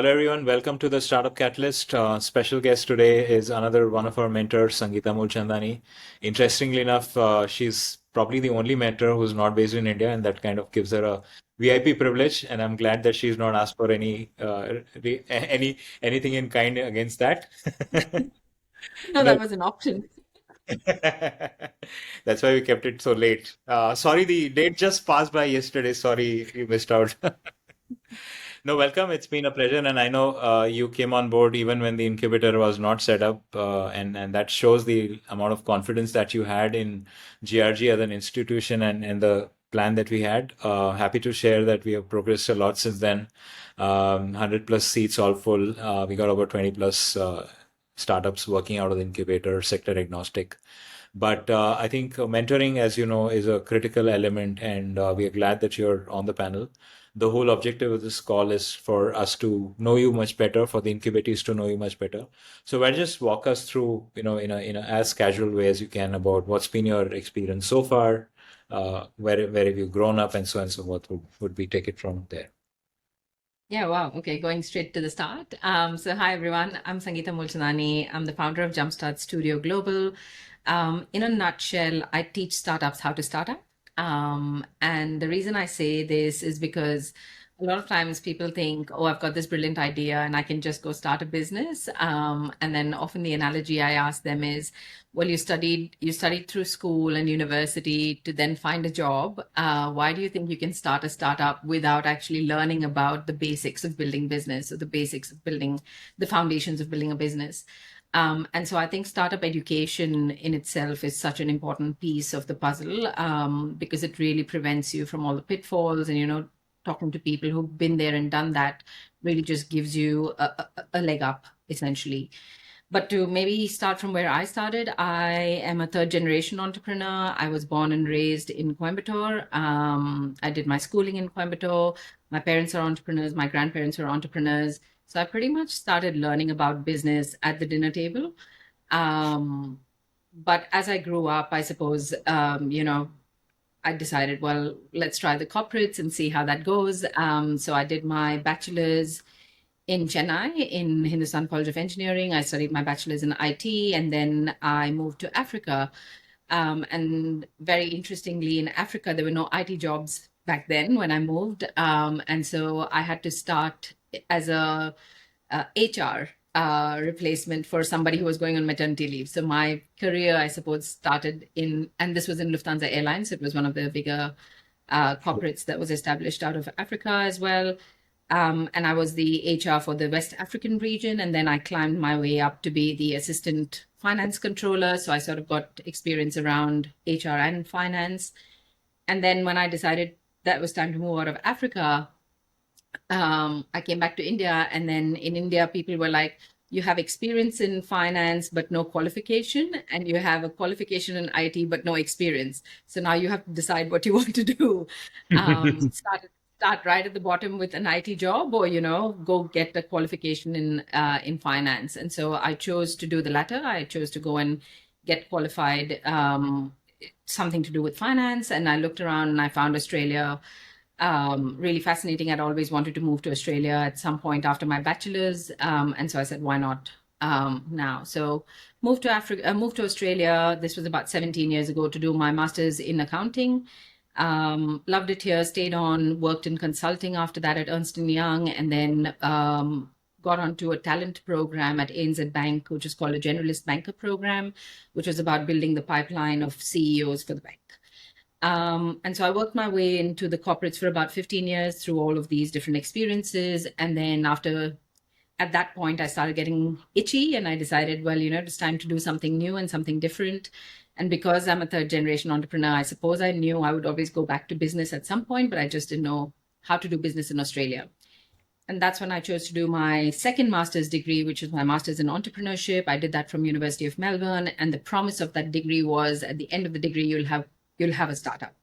Hello, everyone. Welcome to the Startup Catalyst. Special guest today is another one of our mentors, Sangeeta Mulchandani. Interestingly enough, she's probably the only mentor who's not based in India, and that kind of gives her a VIP privilege. And I'm glad that she's not asked for anything in kind against that. No, No, that was an option. that's why we kept it so late. Sorry, the date just passed by yesterday. Sorry, you missed out. No, welcome. It's been a pleasure, and I know you came on board even when the incubator was not set up, and that shows the amount of confidence that you had in GRG as an institution and the plan that we had. Happy to share that we have progressed a lot since then. 100 plus seats all full. We got over 20 plus startups working out of the incubator, sector agnostic. But I think mentoring, as you know, is a critical element, and we are glad that you're on the panel. The whole objective of this call is for us to know you much better, for the incubators to know you much better. So, why just walk us through, in a as casual way as you can about what's been your experience so far, where have you grown up, and so on and so forth. Would we take it from there? Yeah, wow. Okay, going straight to the start. So hi everyone, I'm Sangeeta Mulchandani. I'm the founder of Jumpstart Studio Global. In a nutshell, I teach startups how to start up. And the reason I say this is because a lot of times people think, oh, I've got this brilliant idea and I can just go start a business. And then often the analogy I ask them is, well, you studied through school and university to then find a job. Why do you think you can start a startup without actually learning about the basics of building business or the basics of building the foundations of building a business? And so I think startup education in itself is such an important piece of the puzzle, because it really prevents you from all the pitfalls. And, talking to people who've been there and done that really just gives you a leg up, essentially. But to maybe start from where I started, I am a third generation entrepreneur. I was born and raised in Coimbatore. I did my schooling in Coimbatore. My parents are entrepreneurs. My grandparents are entrepreneurs. So I pretty much started learning about business at the dinner table. Um, but as I grew up, I suppose, I decided, well, let's try the corporates and see how that goes. So I did my bachelor's in Chennai in Hindustan College of Engineering. I studied my bachelor's in IT, and then I moved to Africa. And very interestingly, in Africa, there were no IT jobs back then when I moved. And so I had to start as a HR replacement for somebody who was going on maternity leave. So my career, I suppose, started and this was in Lufthansa Airlines. It was one of the bigger corporates that was established out of Africa as well. And I was the HR for the West African region. And then I climbed my way up to be the assistant finance controller. So I sort of got experience around HR and finance. And then when I decided that it was time to move out of Africa, I came back to India. And then in India, people were like, you have experience in finance, but no qualification, and you have a qualification in IT, but no experience. So now you have to decide what you want to do. Start right at the bottom with an IT job, or go get a qualification in finance. And so I chose to do the latter. I chose to go and get qualified, something to do with finance. And I looked around and I found Australia really fascinating. I'd always wanted to move to Australia at some point after my bachelor's, and so I said, why not now? So moved to Africa, moved to Australia. This was about 17 years ago to do my master's in accounting. Loved it here, stayed on, worked in consulting after that at Ernst& Young, and then got onto a talent program at ANZ Bank, which is called a generalist banker program, which was about building the pipeline of CEOs for the bank. And so I worked my way into the corporates for about 15 years through all of these different experiences. And then at that point, I started getting itchy and I decided, well, it's time to do something new and something different. And because I'm a third generation entrepreneur, I suppose I knew I would always go back to business at some point, but I just didn't know how to do business in Australia. And that's when I chose to do my second master's degree, which is my master's in entrepreneurship. I did that from University of Melbourne. And the promise of that degree was at the end of the degree, you'll have a startup.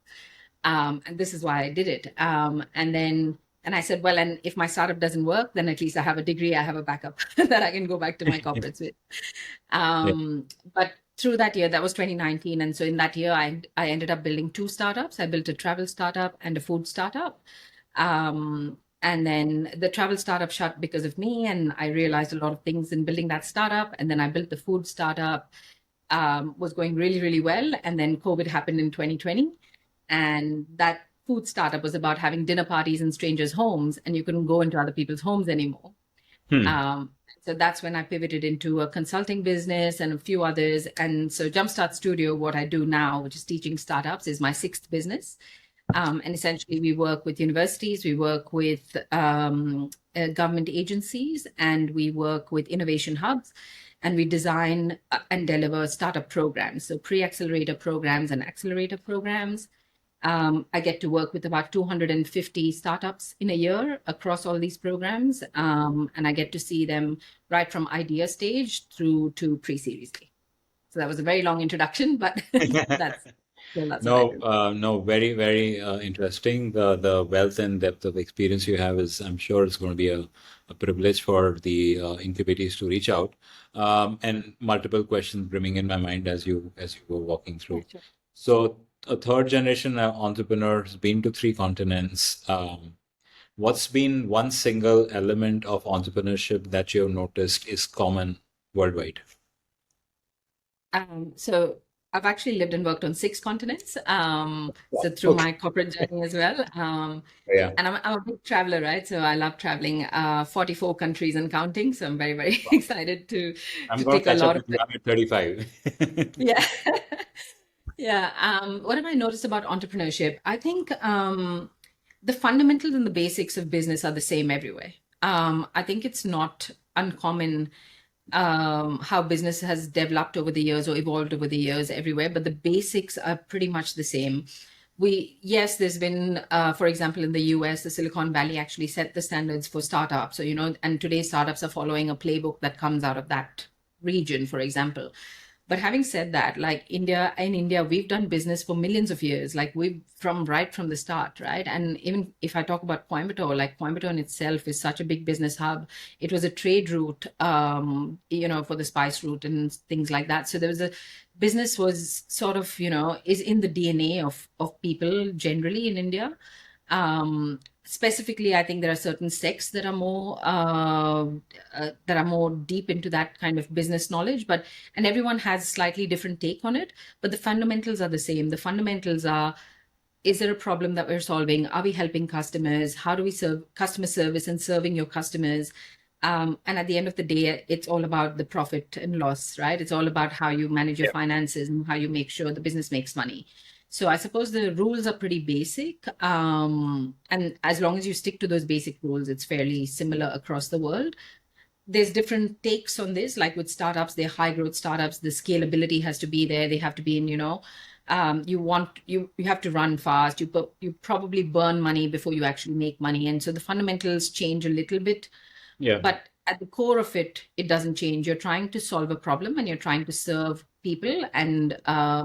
And this is why I did it. And I said, well, and if my startup doesn't work, then at least I have a degree, I have a backup that I can go back to my corporates with. Yeah. But through that year, that was 2019. And so in that year, I ended up building two startups. I built a travel startup and a food startup. And then the travel startup shut because of me, and I realized a lot of things in building that startup. And then I built the food startup, was going really, really well. And then COVID happened in 2020. And that food startup was about having dinner parties in strangers' homes, and you couldn't go into other people's homes anymore. Hmm. So that's when I pivoted into a consulting business and a few others. And so Jumpstart Studio, what I do now, which is teaching startups, is my sixth business. And essentially, we work with universities, we work with government agencies, and we work with innovation hubs. And we design and deliver startup programs, so pre-accelerator programs and accelerator programs. I get to work with about 250 startups in a year across all these programs, and I get to see them right from idea stage through to pre-series A. So that was a very long introduction, but that's what I No, do. no, very, very interesting. The wealth and depth of experience you have is, I'm sure, it's going to be a privilege for the incubators to reach out. And multiple questions brimming in my mind as you were walking Yeah, through. sure. So, a third generation entrepreneur has been to three continents. What's been one single element of entrepreneurship that you've noticed is common worldwide? So I've actually lived and worked on six continents. So through Okay. my corporate journey as well. Yeah. And I'm a big traveler, right? So I love traveling, 44 countries and counting. So I'm very, very excited I'm to going to tick a catch up lot of with you. it. I'm at 35. Yeah. Yeah. What have I noticed about entrepreneurship? I think the fundamentals and the basics of business are the same everywhere. I think it's not uncommon how business has developed over the years or evolved over the years everywhere, but the basics are pretty much the same. Yes, there's been, for example, in the US, the Silicon Valley actually set the standards for startups. So, and today's startups are following a playbook that comes out of that region, for example. But having said that, like in India, we've done business for millions of years. Like we've from right from the start, right? And even if I talk about Coimbatore, like Coimbatore in itself is such a big business hub. It was a trade route, for the spice route and things like that. So there was a business was sort of, is in the DNA of people generally in India. Specifically, I think there are certain sects that are more deep into that kind of business knowledge, but and everyone has slightly different take on it. But the fundamentals are the same. The fundamentals are: is there a problem that we're solving? Are we helping customers? How do we serve customer service and serving your customers? And at the end of the day, it's all about the profit and loss, right? It's all about how you manage your Yeah. finances and how you make sure the business makes money. So I suppose the rules are pretty basic. And as long as you stick to those basic rules, it's fairly similar across the world. There's different takes on this. Like with startups, they're high growth startups. The scalability has to be there. They have to be in, you have to run fast. You probably burn money before you actually make money. And so the fundamentals change a little bit, Yeah. but at the core of it, it doesn't change. You're trying to solve a problem and you're trying to serve people and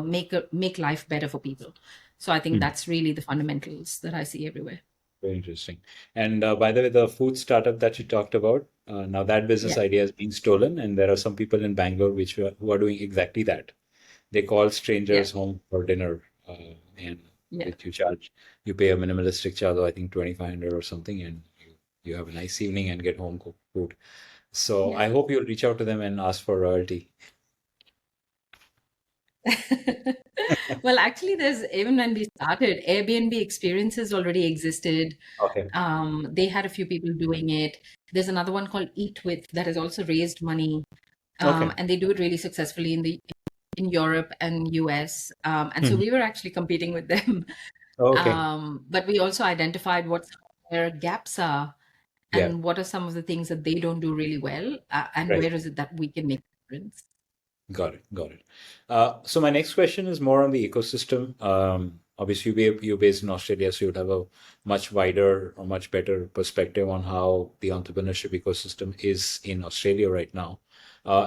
make life better for people. So I think Hmm. that's really the fundamentals that I see everywhere. Very interesting. And by the way, the food startup that you talked about, now that business Yeah, idea has been stolen, and there are some people in Bangalore who are doing exactly that. They call yeah, strangers home for dinner, and yeah, which you pay a minimalistic charge of, I think, 2,500 or something, and you have a nice evening and get home cooked food. So yeah. I hope you'll reach out to them and ask for royalty. Well, actually, there's even when we started, Airbnb experiences already existed. Okay. They had a few people doing it. There's another one called Eat With that has also raised money, Okay. and they do it really successfully in Europe and US. And so Mhm. we were actually competing with them. Okay. But we also identified what their gaps are Yeah. and what are some of the things that they don't do really well, and Right. where is it that we can make a difference. Got it. Got it. So my next question is more on the ecosystem. Obviously, you're based in Australia, so you'd have a much wider or much better perspective on how the entrepreneurship ecosystem is in Australia right now.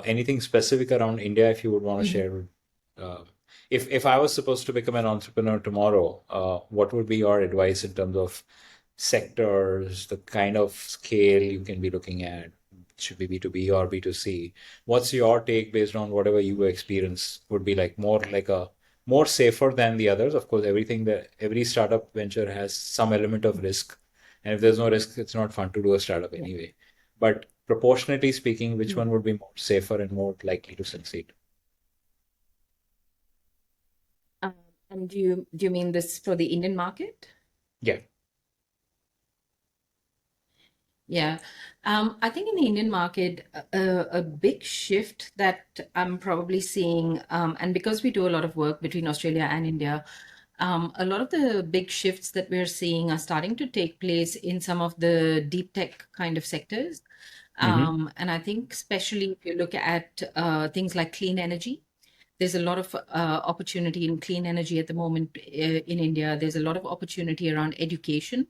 Anything specific around India, if you would want to Mhm. share? Uh, if I was supposed to become an entrepreneur tomorrow, what would be your advice in terms of sectors, the kind of scale you can be looking at? Should be B2B or B2C? What's your take based on whatever you experience would be like more safer than the others? Of course, every startup venture has some element of risk. And if there's no risk, it's not fun to do a startup anyway. But proportionately speaking, which one would be more safer and more likely to succeed? And do you mean this for the Indian market? Yeah. Yeah. I think in the Indian market, a big shift that I'm probably seeing, and because we do a lot of work between Australia and India, a lot of the big shifts that we're seeing are starting to take place in some of the deep tech kind of sectors. Mm-hmm. And I think, especially if you look at things like clean energy, there's a lot of opportunity in clean energy at the moment in India. There's a lot of opportunity around education,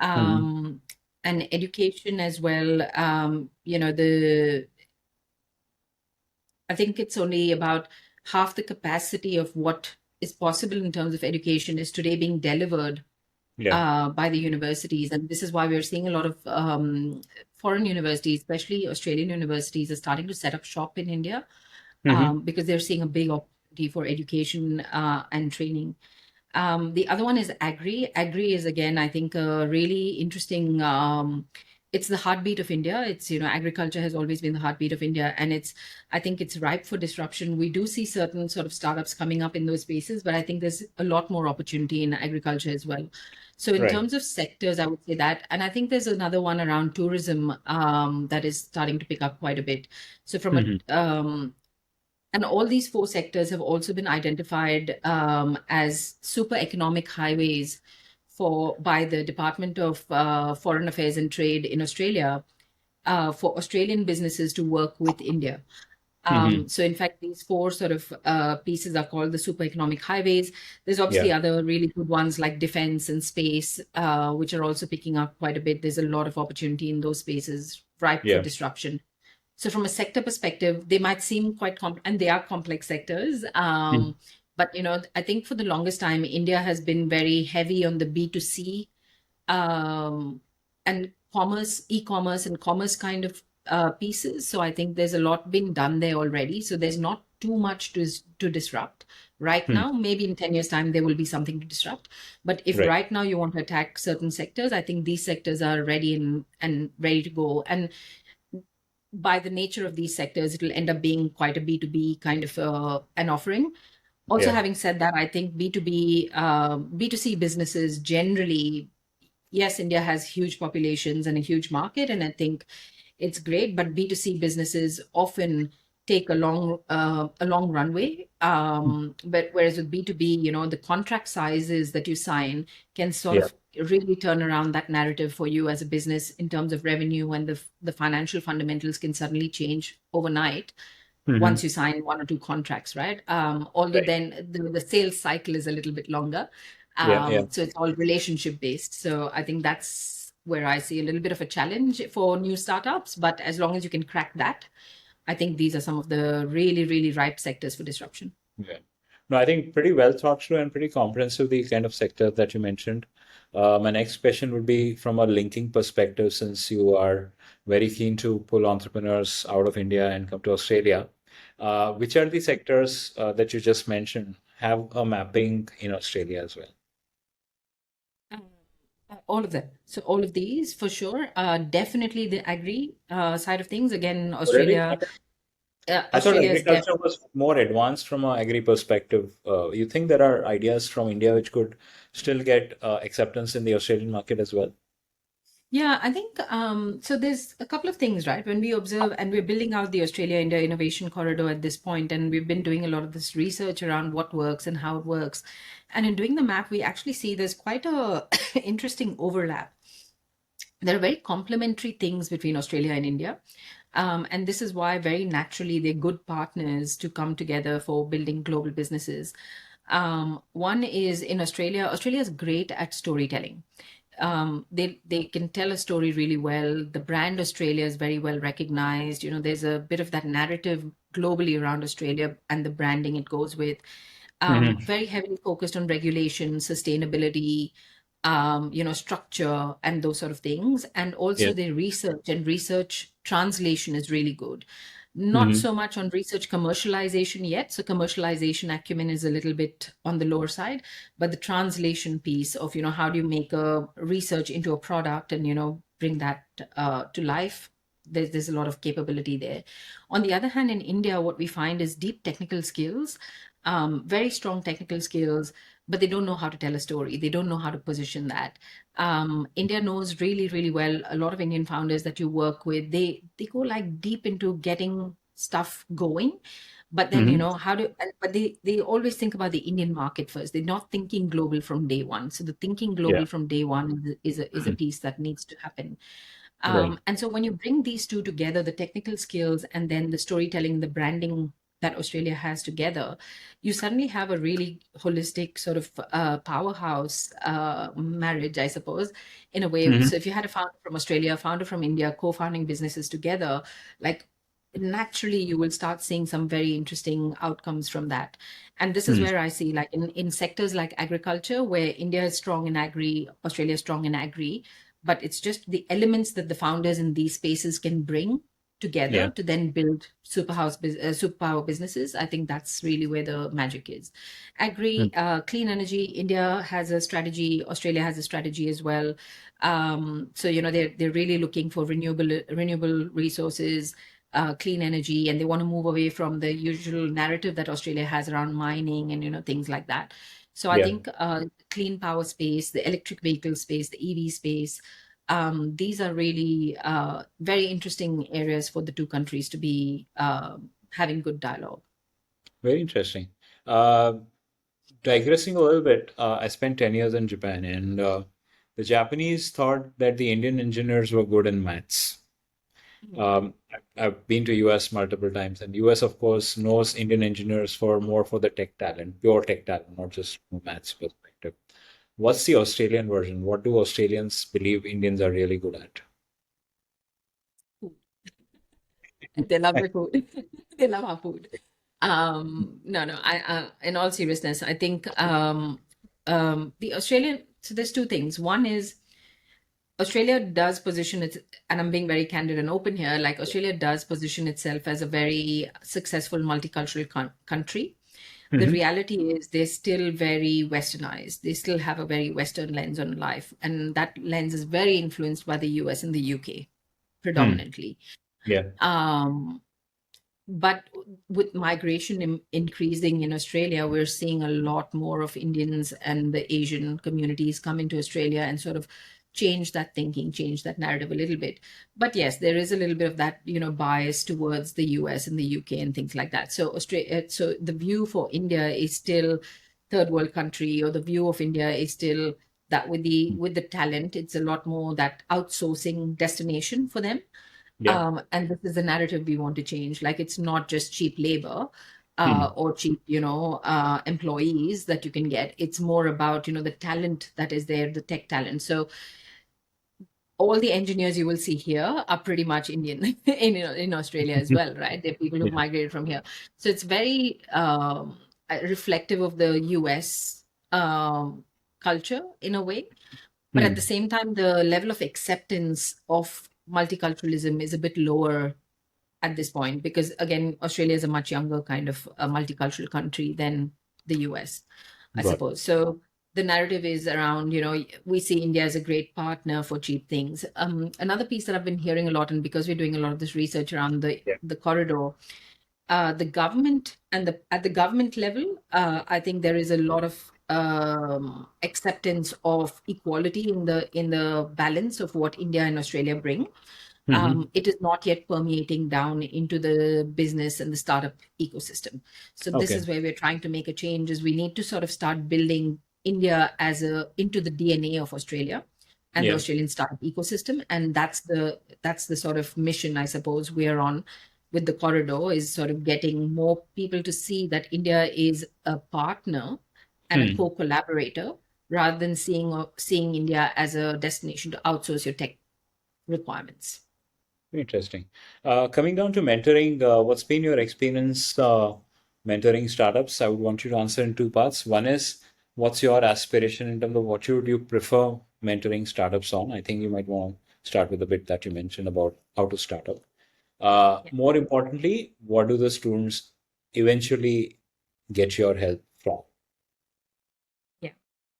Mm-hmm. um, and education as well. I think it's only about half the capacity of what is possible in terms of education is today being delivered Yeah. by the universities. And this is why we're seeing a lot of foreign universities, especially Australian universities, are starting to set up shop in India, Mm-hmm. because they're seeing a big opportunity for education and training. The other one is agri. Agri is again, I think, a really interesting. It's the heartbeat of India. Agriculture has always been the heartbeat of India, and I think it's ripe for disruption. We do see certain sort of startups coming up in those spaces, but I think there's a lot more opportunity in agriculture as well. So in Right. terms of sectors, I would say that, and I think there's another one around tourism that is starting to pick up quite a bit. So from a Mm-hmm. and all these four sectors have also been identified as super economic highways by the Department of Foreign Affairs and Trade in Australia, for Australian businesses to work with India. Mm-hmm. So in fact, these four sort of pieces are called the super economic highways. There's Yeah. obviously other really good ones like defense and space, which are also picking up quite a bit. There's a lot of opportunity in those spaces, ripe for Yeah. disruption. So from a sector perspective, they might seem quite and they are complex sectors. Mm. But I think for the longest time, India has been very heavy on the B2C, um, and e-commerce and commerce kind of pieces. So I think there's a lot been done there already. So there's not too much to disrupt right Mm. now. Maybe in 10 years' time, there will be something to disrupt. But if Right. right now you want to attack certain sectors, I think these sectors are ready and ready to go. And by the nature of these sectors, it'll end up being quite a B2B kind of an offering. Also, Yeah. having said that, I think B2B, B2C businesses generally, yes, India has huge populations and a huge market, and I think it's great, but B2C businesses often take a long runway. But whereas with B2B, the contract sizes that you sign can sort Yeah. of really turn around that narrative for you as a business in terms of revenue, and the financial fundamentals can suddenly change overnight Mm-hmm. once you sign one or two contracts, right? Although Right. then the sales cycle is a little bit longer. Yeah. Yeah. So it's all relationship based. So I think that's where I see a little bit of a challenge for new startups. But as long as you can crack that, I think these are some of the really, really ripe sectors for disruption. Yeah. No, I think pretty well thought through and pretty comprehensive, the kind of sector that you mentioned. My next question would be from a linking perspective, since you are very keen to pull entrepreneurs out of India and come to Australia. Which are the sectors that you just mentioned have a mapping in Australia as well? Um, all of them. So all of these for sure. Definitely the agri side of things. Again, Really? I thought Australia is agriculture was more advanced from an agri perspective. You think there are ideas from India which could still get acceptance in the Australian market as well? Yeah, I think so. There's a couple of things, right? When we observe, and we're building out the Australia India Innovation Corridor at this point, and we've been doing a lot of this research around what works and how it works. And in doing the map, we actually see there's quite a interesting overlap. There are very complementary things between Australia and India. And this is why very naturally they're good partners to come together for building global businesses. One is in Australia. Australia is great at storytelling. They can tell a story really well. The brand Australia is very well recognized. There's a bit of that narrative globally around Australia and the branding it goes with. Hmm. Very heavily focused on regulation, sustainability, structure, and those sort of things. And also Yeah. the research and research translation is really good. not so much on research commercialization yet. So commercialization acumen is a little bit on the lower side, but the translation piece of, how do you make a research into a product and, bring that to life? There's a lot of capability there. On the other hand, in India, what we find is deep technical skills, very strong technical skills, but they don't know how to tell a story. They don't know how to position that. India knows really, really well. A lot of Indian founders that you work with, they go like deep into getting stuff going. But then, but they always think about the Indian market first. They're not thinking global from day one. So the thinking global from day one is a piece that needs to happen. Right. And so when you bring these two together, the technical skills and then the storytelling, the branding that Australia has together, you suddenly have a really holistic sort of powerhouse marriage, I suppose, in a way. So if you had a founder from Australia, a founder from India, co-founding businesses together, like naturally you will start seeing some very interesting outcomes from that. And this is where I see, like in sectors like agriculture, where India is strong in agri, Australia is strong in agri, but it's just the elements that the founders in these spaces can bring together Yeah. to then build superpower businesses. I think that's really where the magic is. Agri, clean energy, India has a strategy, Australia has a strategy as well. So they're really looking for renewable resources, clean energy, and they want to move away from the usual narrative that Australia has around mining and things like that. So I Yeah. think clean power space, the electric vehicle space, the EV space, these are really very interesting areas for the two countries to be having good dialogue. Very interesting. Digressing a little bit, I spent 10 years in Japan, and the Japanese thought that the Indian engineers were good in maths. I've been to US multiple times, and US, of course, knows Indian engineers for more for the tech talent, pure tech talent, not just from a maths perspective. What's the Australian version? What do Australians believe Indians are really good at? They love the food. They love our food. No. In all seriousness, I think the Australian. So there's two things. One is Australia does position it, and I'm being very candid and open here. Like Australia does position itself as a very successful multicultural country. The reality is they're still very westernized. They still have a very Western lens on life, and that lens is very influenced by the US and the UK predominantly. Yeah. But with migration increasing in Australia, we're seeing a lot more of Indians and the Asian communities come into Australia and sort of change that thinking, change that narrative a little bit. But yes, there is a little bit of that, bias towards the US and the UK and things like that. So so the view for India is still third world country, or the view of India is still that with the talent, it's a lot more that outsourcing destination for them. Yeah. And this is the narrative we want to change. Like it's not just cheap labor or cheap, employees that you can get. It's more about, the talent that is there, the tech talent. So all the engineers you will see here are pretty much Indian in Australia as well, right? They're people who've Yeah. migrated from here. So it's very reflective of the US culture in a way. But at the same time, the level of acceptance of multiculturalism is a bit lower at this point because, again, Australia is a much younger kind of a multicultural country than the US, I Got it. suppose. So the narrative is around, we see India as a great partner for cheap things. Another piece that I've been hearing a lot, and because we're doing a lot of this research around the corridor, the government and at the government level, I think there is a lot of acceptance of equality in the balance of what India and Australia bring. It is not yet permeating down into the business and the startup ecosystem. So this Okay. is where we're trying to make a change. Is we need to sort of start building India into the DNA of Australia and the Yeah. Australian startup ecosystem, and that's the sort of mission I suppose we're on with the corridor, is sort of getting more people to see that India is a partner and a co-collaborator rather than seeing India as a destination to outsource your tech requirements. Interesting. Coming down to mentoring, what's been your experience mentoring startups? I would want you to answer in two parts. One is, what's your aspiration in terms of what would you prefer mentoring startups on? I think you might want to start with the bit that you mentioned about how to start up. Yeah. More importantly, what do the students eventually get your help from? Yeah.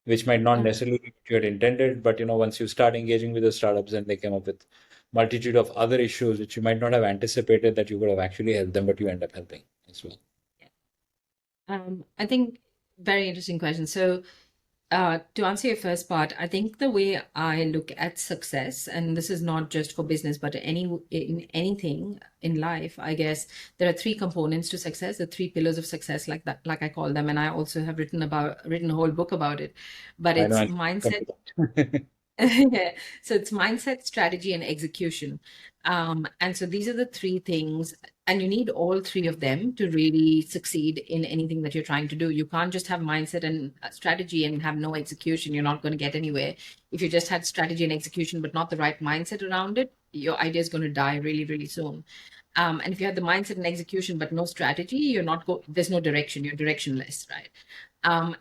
Which might not Um, necessarily be what you had intended, but once you start engaging with the startups and they come up with multitude of other issues which you might not have anticipated that you could have actually helped them, but you end up helping as well. yeah. I think very interesting question. So, to answer your first part, I think the way I look at success, and this is not just for business, but in anything in life, I guess there are three components to success, the three pillars of success, like that, like I call them, and I also have written a whole book about it. But I know it's I'll come mindset. to that. Yeah. So it's mindset, strategy, and execution. And so these are the three things, and you need all three of them to really succeed in anything that you're trying to do. You can't just have mindset and strategy and have no execution. You're not going to get anywhere. If you just had strategy and execution, but not the right mindset around it, your idea is going to die really, really soon. And if you have the mindset and execution, but no strategy, there's no direction. You're directionless, right?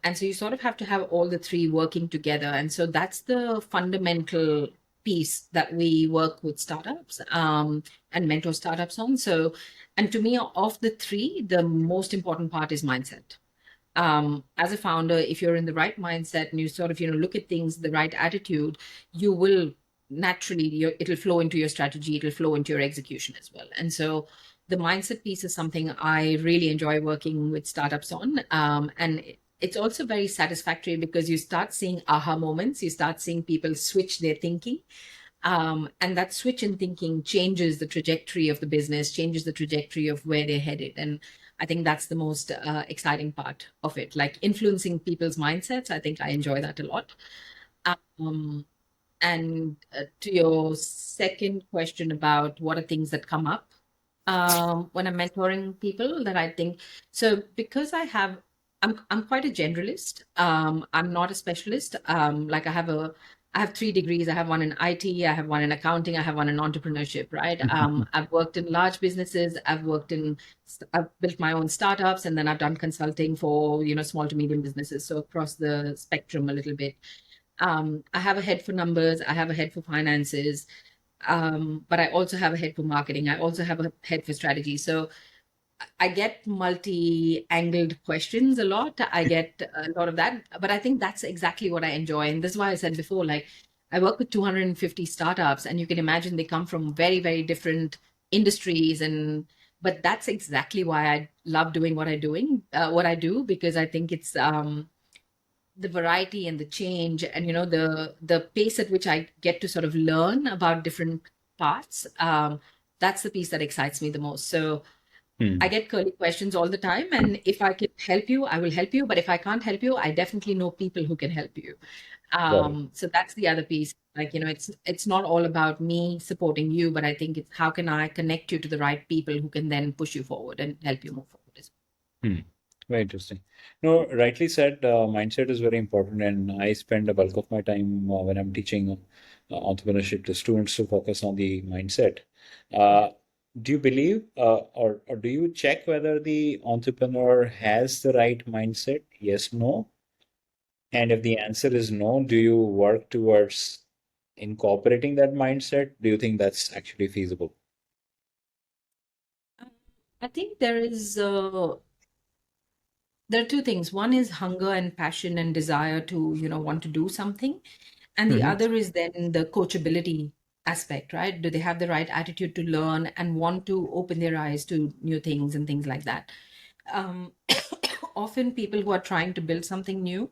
And so you sort of have to have all the three working together. And so that's the fundamental piece that we work with startups and mentor startups on. So, and to me, of the three, the most important part is mindset. As a founder, if you're in the right mindset and you sort of, look at things, the right attitude, you will naturally, it'll flow into your strategy, it'll flow into your execution as well. And so the mindset piece is something I really enjoy working with startups on. And it's also very satisfactory because you start seeing aha moments, you start seeing people switch their thinking. And that switch in thinking changes the trajectory of the business, changes the trajectory of where they're headed. And I think that's the most exciting part of it, like influencing people's mindsets. I think I enjoy that a lot. Um, and to your second question about what are things that come up when I'm mentoring people that I think so because I'm quite a generalist. I'm not a specialist. Like I have three degrees. I have one in IT, I have one in accounting, I have one in entrepreneurship, right? I've worked in large businesses, I've built my own startups, and then I've done consulting for, small to medium businesses. So across the spectrum a little bit. I have a head for numbers, I have a head for finances, but I also have a head for marketing. I also have a head for strategy. So I get multi-angled questions a lot. I get a lot of that, but I think that's exactly what I enjoy. And this is why I said before, like I work with 250 startups, and you can imagine they come from very, very different industries. But that's exactly why I love doing what I do, because I think it's the variety and the change, and the pace at which I get to sort of learn about different parts. That's the piece that excites me the most. So I Hmm. get curly questions all the time, and if I can help you, I will help you. But if I can't help you, I definitely know people who can help you. Got it. So that's the other piece. Like, it's not all about me supporting you, but I think it's how can I connect you to the right people who can then push you forward and help you move forward as Hmm. Very interesting. No, rightly said, mindset is very important, and I spend a bulk of my time when I'm teaching entrepreneurship to students to focus on the mindset. well. Uh, do you believe, or do you check whether the entrepreneur has the right mindset? Yes, no. And if the answer is no, do you work towards incorporating that mindset? Do you think that's actually feasible? Yeah. I think there are two things. One is hunger and passion and desire to, want to do something. And the Hmm. other is then the coachability aspect, right? Do they have the right attitude to learn and want to open their eyes to new things and things like that? Um, Often people who are trying to build something new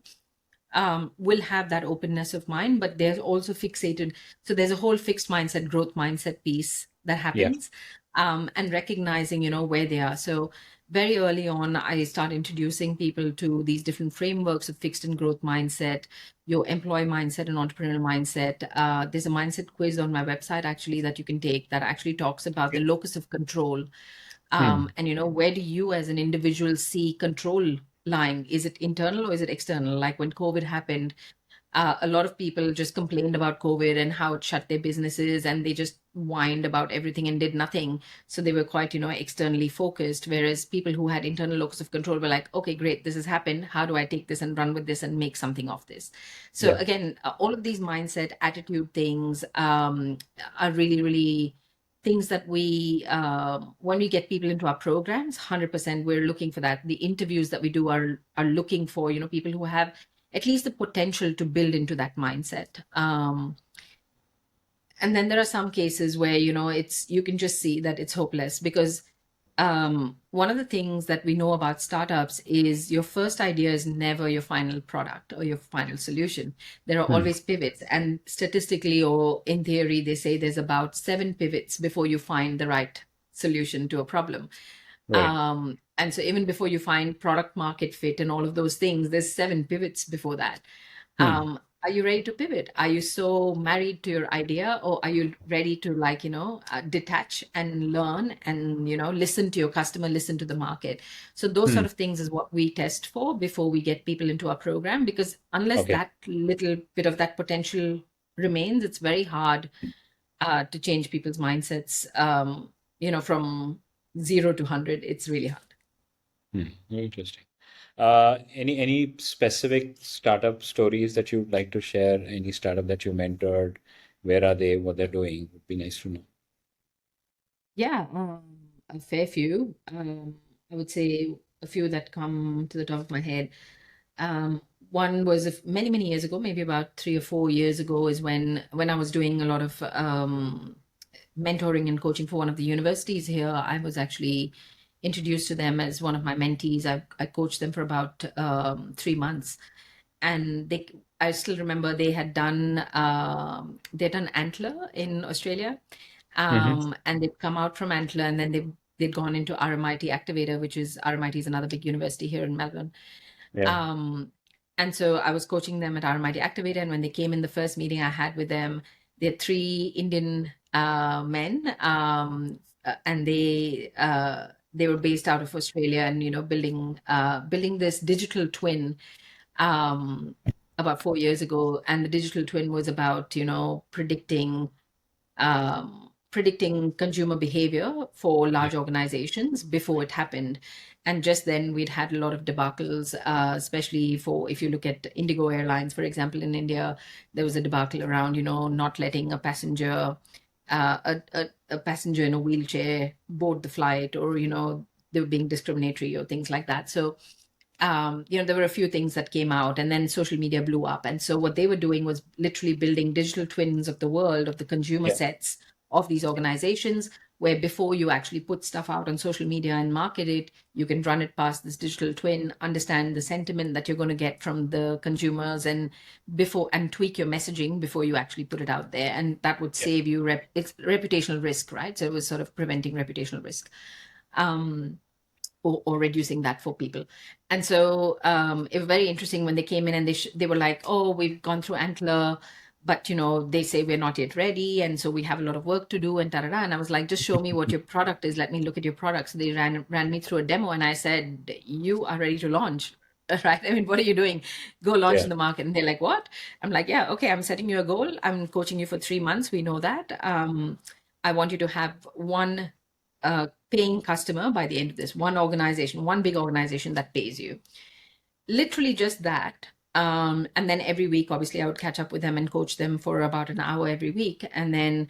will have that openness of mind, but there's also fixated. So there's a whole fixed mindset, growth mindset piece that Yeah. happens, and recognizing, where they are. So very early on, I start introducing people to these different frameworks of fixed and growth mindset, your employee mindset and entrepreneurial mindset. There's a mindset quiz on my website actually that you can take that actually talks about the locus of control, Hmm. and where do you as an individual see control lying? Is it internal or is it external? Like when COVID happened, a lot of people just complained about COVID and how it shut their businesses, and they just whined about everything and did nothing. So they were quite, externally focused. Whereas people who had internal locus of control were like, okay, great, this has happened. How do I take this and run with this and make something of this? So Yeah. again, all of these mindset, attitude things are really, really things that when we get people into our programs, 100% we're looking for that. The interviews that we do are looking for, people who have at least the potential to build into that mindset. And then there are some cases where, you can just see that it's hopeless because one of the things that we know about startups is your first idea is never your final product or your final solution. There are always pivots, and statistically or in theory, they say there's about 7 pivots before you find the right solution to a problem. Right. And so even before you find product market fit and all of those things, there's 7 pivots before that. Are you ready to pivot? Are you so married to your idea, or are you ready to detach and learn and, listen to your customer, listen to the market? So those sort of things is what we test for before we get people into our program, because unless Okay. that little bit of that potential remains, it's very hard to change people's mindsets, from 0 to 100. It's really hard. Very interesting. Any specific startup stories that you'd like to share? Any startup that you mentored? Where are they? What they're doing? Would be nice to know. Yeah, a fair few. I would say a few that come to the top of my head. One was many, many years ago, maybe about 3 or 4 years ago, is when I was doing a lot of mentoring and coaching for one of the universities here. I was actually introduced to them as one of my mentees. I coached them for about 3 months, and I still remember they'd done Antler in Australia, and they'd come out from Antler, and then they'd gone into RMIT Activator, which is RMIT is another big university here in Melbourne. Yeah. And so I was coaching them at RMIT Activator, and when they came in the first meeting I had with them, they had 3 Indian men, and they were based out of Australia, and building this digital twin about 4 years ago. And the digital twin was about predicting consumer behavior for large organizations before it happened. And just then we'd had a lot of debacles, especially if you look at Indigo Airlines, for example, in India, there was a debacle around, not letting a passenger in a wheelchair board the flight, or, they were being discriminatory or things like that. So, there were a few things that came out, and then social media blew up. And so what they were doing was literally building digital twins of the world, of the consumer Yeah. sets of these organizations, where before you actually put stuff out on social media and market it, you can run it past this digital twin, understand the sentiment that you're going to get from the consumers, and tweak your messaging before you actually put it out there. And that would Yeah. save you it's reputational risk, right? So it was sort of preventing reputational risk. Or reducing that for people. And so it was very interesting when they came in, and they were like, oh, we've gone through Antler, but they say we're not yet ready, and so we have a lot of work to do, and da-da-da. And I was like, just show me what your product is. Let me look at your product. So they ran me through a demo, and I said, you are ready to launch. Right? I mean, what are you doing? Go launch Yeah. in the market. And they're like, what? I'm like, yeah, okay, I'm setting you a goal. I'm coaching you for 3 months. We know that. I want you to have one paying customer by the end of this, one big organization that pays you. Literally just that. And then every week, obviously, I would catch up with them and coach them for about an hour every week. And then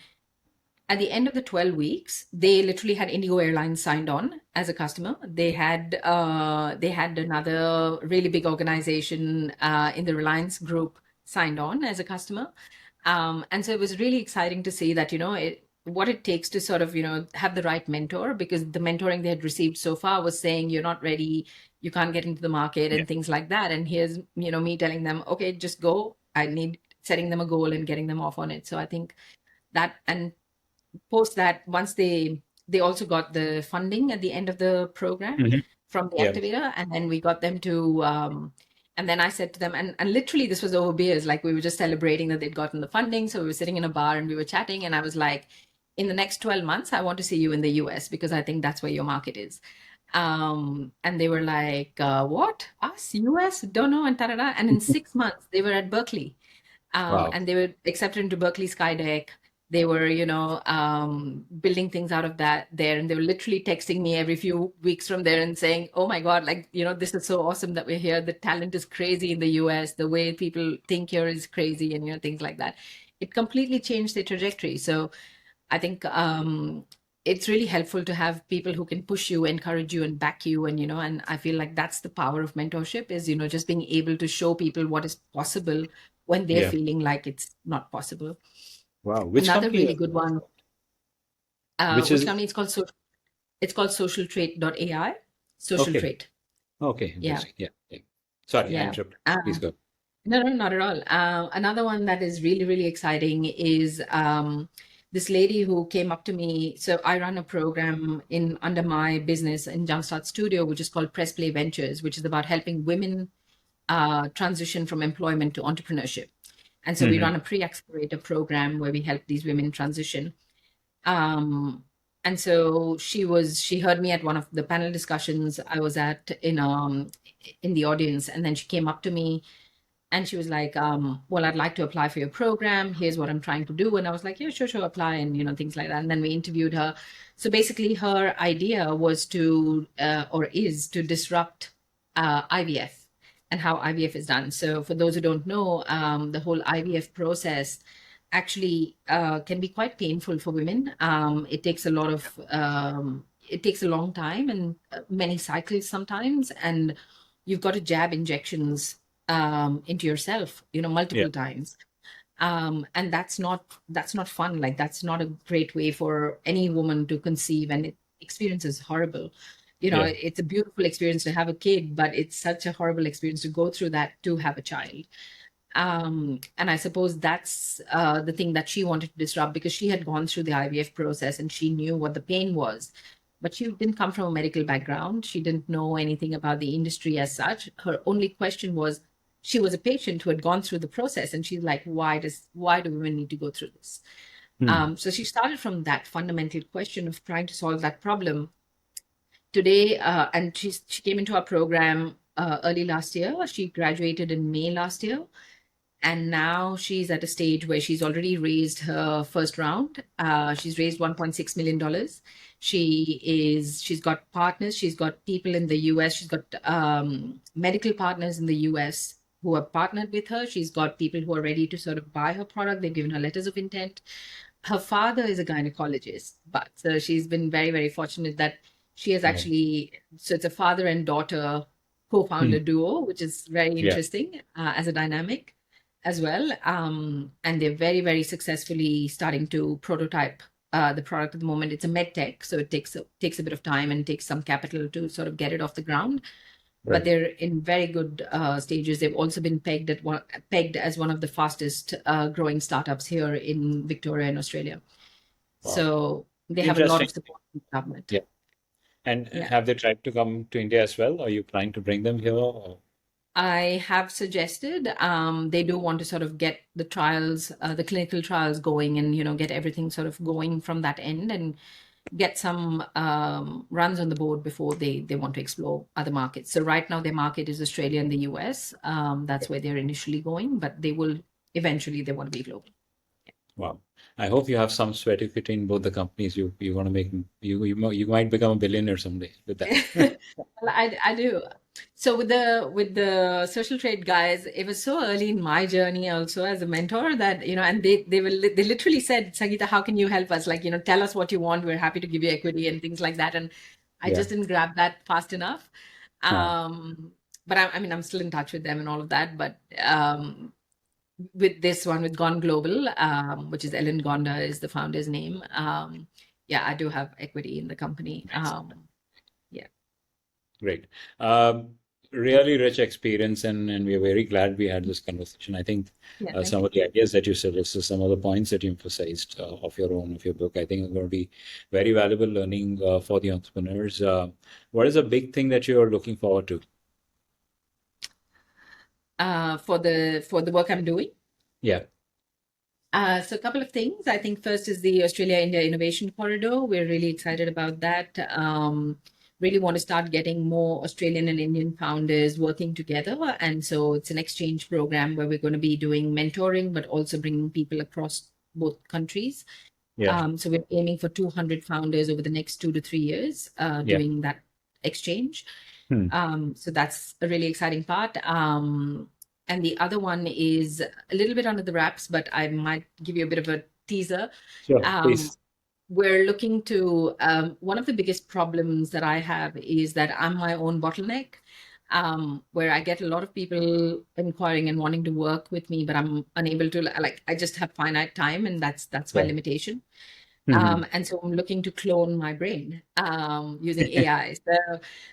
at the end of the 12 weeks, they literally had Indigo Airlines signed on as a customer. They had another really big organization in the Reliance Group signed on as a customer. And so it was really exciting to see that, what it takes to sort of, have the right mentor, because the mentoring they had received so far was saying, you're not ready, you can't get into the market Yeah. and things like that. And here's, me telling them, okay, just go. I need setting them a goal and getting them off on it. So I think that, and post that, once they also got the funding at the end of the program from the Yeah. activator, and then we got them to and then I said to them, and literally this was over beers, like we were just celebrating that they'd gotten the funding. So we were sitting in a bar and we were chatting, and I was like, in the next 12 months I want to see you in the US, because I think that's where your market is. And they were like, what, us, US, don't know, and ta-da-da. And in 6 months they were at Berkeley, Wow. and they were accepted into Berkeley Skydeck. They were, building things out of that there. And they were literally texting me every few weeks from there and saying, oh my God, like, this is so awesome that we're here. The talent is crazy in the US. The way people think here is crazy, and, things like that. It completely changed their trajectory. So I think it's really helpful to have people who can push you, encourage you, and back you. And, and I feel like that's the power of mentorship is, just being able to show people what is possible when they're Yeah. feeling like it's not possible. Wow. Which Another company? really good one, Which which is company? It's called socialtrait.ai. Social okay. Trait. Okay. Yeah. Interesting. Yeah. Yeah. Sorry, I Yeah. interrupted. Please Um, go. No, no, not at all. Another one that is really, really exciting is this lady who came up to me. So I run a program in under my business in Jumpstart Studio, which is called Press Play Ventures, which is about helping women transition from employment to entrepreneurship. And so we Hmm. run a pre-accelerator program where we help these women transition. Um, and so she heard me at one of the panel discussions I was at in the audience, and then she came up to me and she was like, well, I'd like to apply for your program. Here's what I'm trying to do. And I was like, yeah, sure, sure, apply. And, things like that. And then we interviewed her. So basically, her idea was or is to disrupt IVF and how IVF is done. So for those who don't know, the whole IVF process actually can be quite painful for women. It takes a long time and many cycles sometimes. And you've got to jab injections into yourself, Yeah. multiple times. And that's not fun. Like that's not a great way for any woman to conceive, and it experience is horrible. Yeah. It's a beautiful experience to have a kid, but it's such a horrible experience to go through that to have a child. And I suppose that's the thing that she wanted to disrupt because she had gone through the IVF process and she knew what the pain was. But she didn't come from a medical background. She didn't know anything about the industry as such. Her only question was she was a patient who had gone through the process and she's like, why do women need to go through this? Hmm. So she started from that fundamental question of trying to solve that problem today. And she came into our program early last year. She graduated in May last year. And now she's at a stage where she's already raised her first round. She's raised $1.6 million. She's got partners. She's got people in the US. She's got medical partners in the US who have partnered with her. She's got people who are ready to sort of buy her product. They've given her letters of intent. Her father is a gynecologist, but so she's been very, very fortunate that she has Wow. actually, so it's a father and daughter Hmm. co-founder duo, which is very Yeah. interesting as a dynamic as well. And they're very, very successfully starting to prototype the product at the moment. It's a med tech, so it takes a bit of time and takes some capital to sort of get it off the ground. But Right. they're in very good stages. They've also been pegged as one of the fastest growing startups here in Victoria in Australia. Wow. So they have a lot Interesting. of support from the government. Yeah. And Yeah. have they tried to come to India as well? Are you planning to bring them here? Or? I have suggested they do want to sort of get the trials, the clinical trials going and, get everything sort of going from that end and get some runs on the board before they want to explore other markets. So right now their market is Australia and the US. That's where they're initially going, but eventually they want to be global. Wow. I hope you have some sweat equity in both the companies. You want to make you might become a billionaire someday with that. Well, I do. So with the social trade guys, it was so early in my journey also as a mentor that, and they literally said, Sangeeta, how can you help us? Like, tell us what you want. We're happy to give you equity and things like that. And I Yeah. just didn't grab that fast enough. Uh, But I mean, I'm still in touch with them and all of that. But with this one, with Gone Global, which is Ellen Gonda is the founder's name. Yeah, I do have equity in the company. Yeah. Great. Really rich experience, and we are very glad we had this conversation. I think Yeah, thank some you. of the ideas that you suggested, some of the points that you emphasized of your book, I think are going to be very valuable learning for the entrepreneurs. What is a big thing that you are looking forward to? For the work I'm doing. Yeah. So a couple of things. I think first is the Australia-India Innovation Corridor. We're really excited about that. Really want to start getting more Australian and Indian founders working together. And so it's an exchange program where we're going to be doing mentoring, but also bringing people across both countries. Yeah. So we're aiming for 200 founders over the next 2 to 3 years Yeah. doing that exchange. Hmm. So that's a really exciting part. And the other one is a little bit under the wraps, but I might give you a bit of a teaser. Sure. Um, Please. we're looking to, one of the biggest problems that I have is that I'm my own bottleneck, where I get a lot of people inquiring and wanting to work with me, but I'm unable to, like, I just have finite time, and that's my Yeah. limitation. Mhm. And so I'm looking to clone my brain using AI. So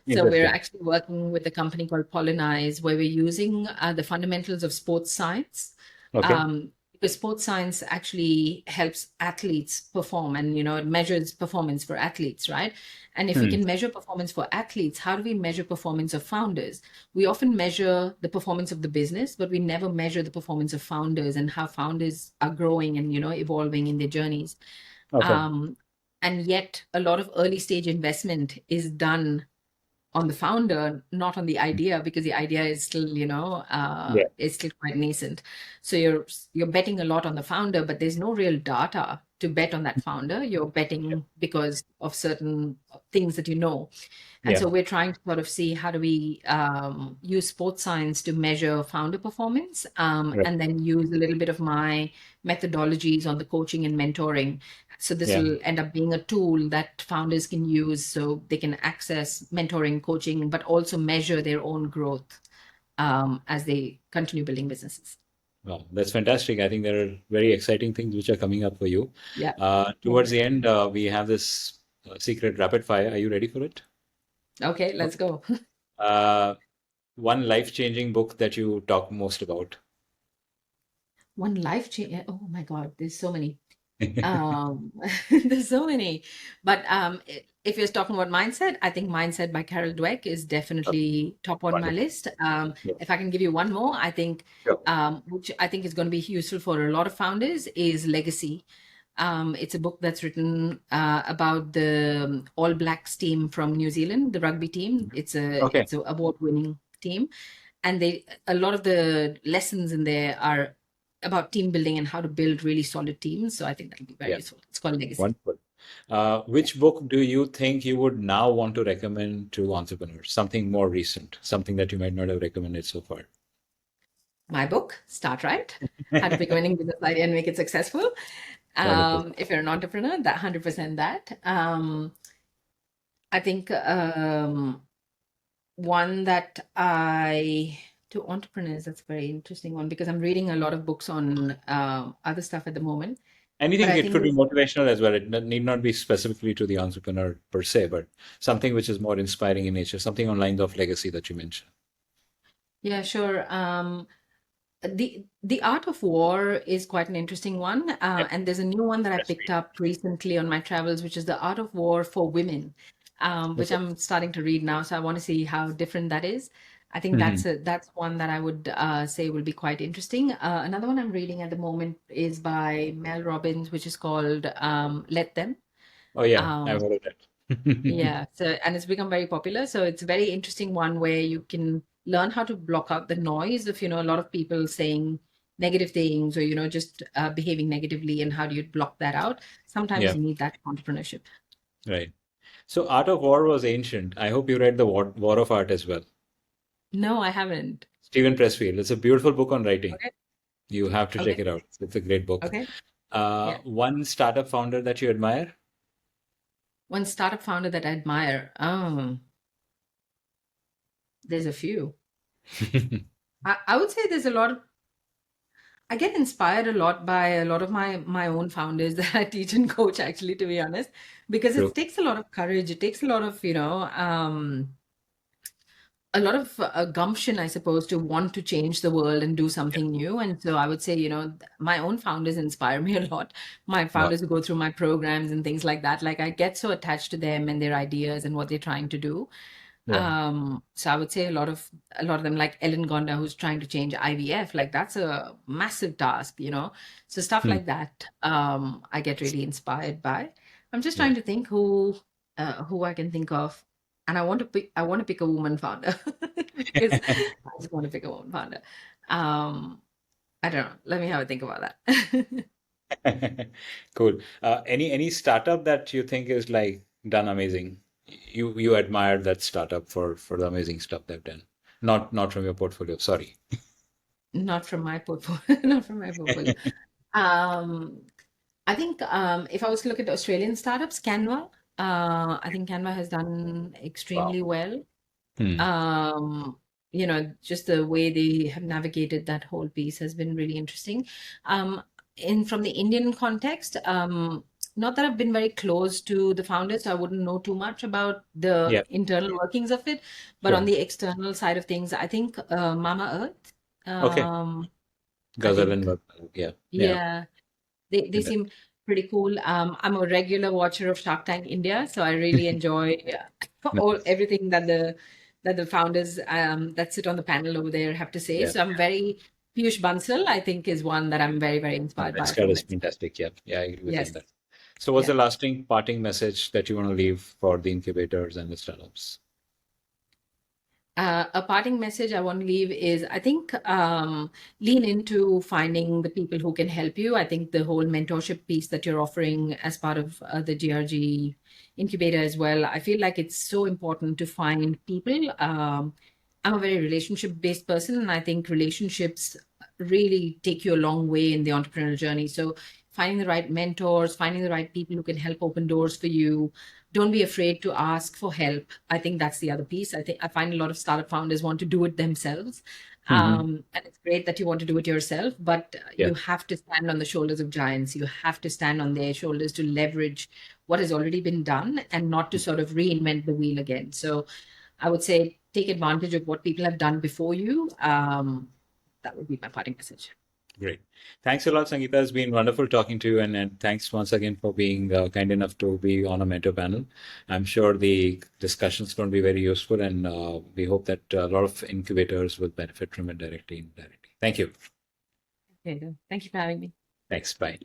we're Interesting. actually working with a company called Pollinize, where we're using the fundamentals of sports science. Okay. Because sports science actually helps athletes perform, and it measures performance for athletes, right? And if we Hmm. can measure performance for athletes, how do we measure performance of founders? We often measure the performance of the business, but we never measure the performance of founders and how founders are growing and evolving in their journeys. Okay. Um, and yet, a lot of early stage investment is done on the founder, not on the idea, because the idea is still, Yeah. is still quite nascent. So you're betting a lot on the founder, but there's no real data to bet on that founder. You're betting because of certain things that you know. And Yeah. so we're trying to sort of see how do we use sports science to measure founder performance, Right. and then use a little bit of my methodologies on the coaching and mentoring. So this Yeah. will end up being a tool that founders can use so they can access mentoring, coaching, but also measure their own growth as they continue building businesses. Wow, that's fantastic. I think there are very exciting things which are coming up for you. Yeah. Yeah. Towards the end, we have this secret rapid fire. Are you ready for it? Okay, let's go. Uh, One life-changing book that you talk most about. One life change. Oh my God, there's so many. Um, there's so many, but if you're talking about mindset, I think Mindset by Carol Dweck is Okay, definitely top on my wonderful. list. Yeah. If I can give you one more, I think, Sure. which I think is going to be useful for a lot of founders, is Legacy. It's a book that's written about the All Blacks team from New Zealand, the rugby team. Mhm. Okay. It's a award-winning team, and a lot of the lessons in there are about team building and how to build really solid teams. So I think that'll be very Yeah. useful. It's called Legacy. Wonderful. Which book do you think you would now want to recommend to entrepreneurs? Something more recent, something that you might not have recommended so far. My book, Start Right, How to Pick a Winning Business Idea and Make It Successful. Wonderful. If you're an entrepreneur, that 100% that. I think one that I to entrepreneurs, that's a very interesting one because I'm reading a lot of books on other stuff at the moment. But Anything, I it think could be this, motivational as well. It need not be specifically to the entrepreneur per se, but something which is more inspiring in nature, something on lines of legacy that you mentioned. yeah, sure. The Art of War is quite an interesting one, Yeah, and there's a new one that I that's picked up recently on my travels, which is The Art of War for Women, which okay. I'm starting to read now. So I want to see how different that is. I think Mhm. that's one that I would say will be quite interesting. Another one I'm reading at the moment is by Mel Robbins, which is called Let Them. Oh yeah, I've Um, heard of that. yeah, so and it's become very popular. So it's a very interesting one where you can learn how to block out the noise of, a lot of people saying negative things or, just behaving negatively, and how do you block that out? Sometimes Yeah, you need that entrepreneurship. right. So Art of War was ancient. I hope you read the War of Art as well. No, I haven't. Stephen Pressfield. It's a beautiful book on writing. Okay. You have to check Okay. it out. It's a great book. Okay. Yeah. One startup founder that you admire? One startup founder that I admire. There's a few. I would say there's a lot of I get inspired a lot by a lot of my own founders that I teach and coach, actually, to be honest, because True. it takes a lot of courage. It takes a lot of, a lot of gumption, I suppose, to want to change the world and do Yeah. something new. And so I would say, my own founders inspire me a lot. My Wow. founders who go through my programs and things like that, like I get so attached to them and their ideas and what they're trying to do. Yeah. So I would say a lot of them, like Ellen Gonda, who's trying to change IVF, like that's a massive task. So stuff Hmm. like that, I get really inspired by. I'm just Yeah. trying to think who I can think of, and I want to pick a woman founder because I just want to pick a woman founder. Um, I don't know. Let me have a think about that. Cool. Any startup that you think is like done amazing? You admire that startup for the amazing stuff they've done. Not from your portfolio. Sorry. Not from my portfolio. Not from my portfolio. Um, I think if I was to look at Australian startups, Canva, I think Canva has done Wow. extremely well. Hmm. Just the way they have navigated that whole piece has been really interesting. In from the Indian context, not that I've been very close to the founders, so I wouldn't know too much about the Yeah, internal workings of it. But on sure. the external side of things, I think Mama Earth, Okay. I Ghazal and think, Wab- yeah, yeah. yeah, they In that. seem pretty cool. I'm a regular watcher of Shark Tank India, so I really enjoy Nice. everything that the founders that sit on the panel over there have to say. Yeah. So I'm very Piyush Bansal, I think, is one that I'm very, very inspired by Next card from is it. fantastic. Yeah, yeah, I agree with you on Yes. that. So, what's Yeah. the lasting parting message that you want to leave for the incubators and the startups? A parting message I want to leave is I think lean into finding the people who can help you. I think the whole mentorship piece that you're offering as part of the GRG incubator as well, I feel like it's so important to find people. I'm a very relationship based person, and I think relationships really take you a long way in the entrepreneurial journey. So, finding the right mentors, finding the right people who can help open doors for you. Don't be afraid to ask for help. I think that's the other piece. I think I find a lot of startup founders want to do it themselves. Hmm. And it's great that you want to do it yourself, but Yeah. you have to stand on the shoulders of giants. You have to stand on their shoulders to leverage what has already been done and not to sort of reinvent the wheel again. So I would say take advantage of what people have done before you. That would be my parting message. Great. Thanks a lot, Sangeeta. It's been wonderful talking to you, and thanks once again for being kind enough to be on a mentor panel. I'm sure the discussion is going to be very useful, and we hope that a lot of incubators will benefit from it directly and indirectly. Thank you. Okay, thank you for having me. Thanks. Bye.